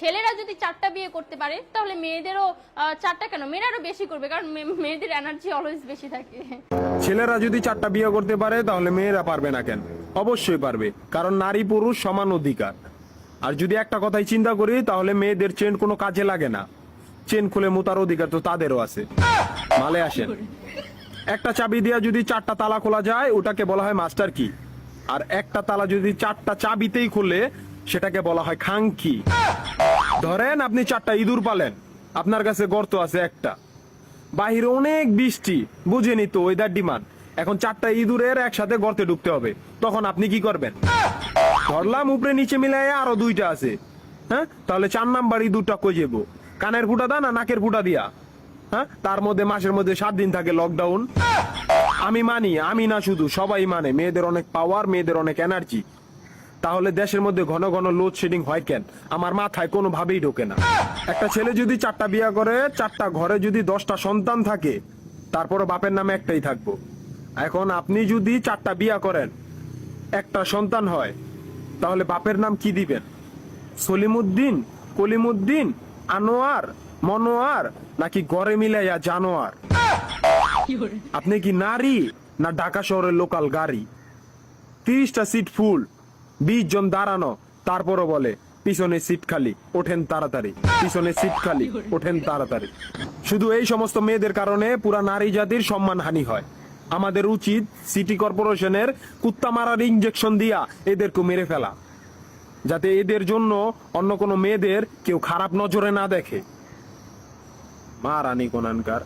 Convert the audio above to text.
ছেলেরা যদি 4টা বিয়ে করতে পারে তাহলে মেয়েদেরও 4টা কেন, মেয়েরা আরো বেশি করবে, কারণ মেয়েদের এনার্জি অলওয়েজ বেশি থাকে। ছেলেরা যদি 4টা বিয়ে করতে পারে তাহলে মেয়েরা পারবে না কেন? অবশ্যই পারবে, কারণ নারী পুরুষ সমান অধিকার। আর যদি একটা কথাই চিন্তা করি তাহলে মেয়েদের চেন কোনো কাজে লাগে না, চেন খুলে মুতার অধিকার তো তাদেরও আছে। মালে আসেন, একটা চাবি দিয়া যদি 4টা তালা খোলা যায় ওটাকে বলা হয় মাস্টার কি, আর একটা তালা যদি 4টা চাবিতেই খুলে সেটাকে বলা হয় খাঙ্কি। ধরেন আপনি 4টা ইঁদুর পালেন, আপনার কাছে গর্ত আছে একটা, বাহিরে অনেক বৃষ্টি, বুঝেনি তো ওয়েদার ডিমান্ড, এখন 4টা ইঁদুরের একসাথে গর্তে ঢুকতে হবে, তখন আপনি কি করবেন? ধরলাম উপরে নিচে মিলাই আরো 2টা আছে, হ্যাঁ, তাহলে 4 নাম্বার ইঁদুরটা কই যাবো? কানের ফুটা দা না নাকের ফুটা দিয়া? হ্যাঁ, তার মধ্যে মাসের মধ্যে 7 দিন থাকে লকডাউন। আমি মানি, আমি না শুধু সবাই মানে মেয়েদের অনেক পাওয়ার, মেয়েদের অনেক এনার্জি। তাহলে দেশের মধ্যে ঘন ঘন লোডশেডিং হয় কেন? আমার মাথায় কোনোভাবেই ঢোকে না। একটা ছেলে যদি 4টা বিয়ে করে, 4টা ঘরে যদি 10টা সন্তান থাকে, তারপরে বাপের নামে একটাই থাকবো। এখন আপনি যদি 4টা বিয়ে করেন, একটা সন্তান হয়, তাহলে বাপের নাম কি দিবেন? সলিমুদ্দিন, কলিমুদ্দিন, আনোয়ার, মনোয়ার, নাকি গড়ে মিলাইয়া জানোয়ার? আপনি কি নারী না ঢাকা শহরের লোকাল গাড়ি? 30টা সিট ফুল, 20 জন দাঁড়ানো, তারপরও বলে পিছনে সিট খালি, ওঠেন তাড়াতাড়ি, পিছনে সিট খালি, ওঠেন তাড়াতাড়ি। শুধু এই সমস্ত মেয়েদের কারণে পুরা নারী জাতির সম্মানহানি হয়। আমাদের উচিত সিটি কর্পোরেশনের কুত্তা মারার ইনজেকশন দিয়া এদেরকে মেরে ফেলা, যাতে এদের জন্য অন্য কোনো মেয়েদের কেউ খারাপ নজরে না দেখে। মা রানী কোনানকার।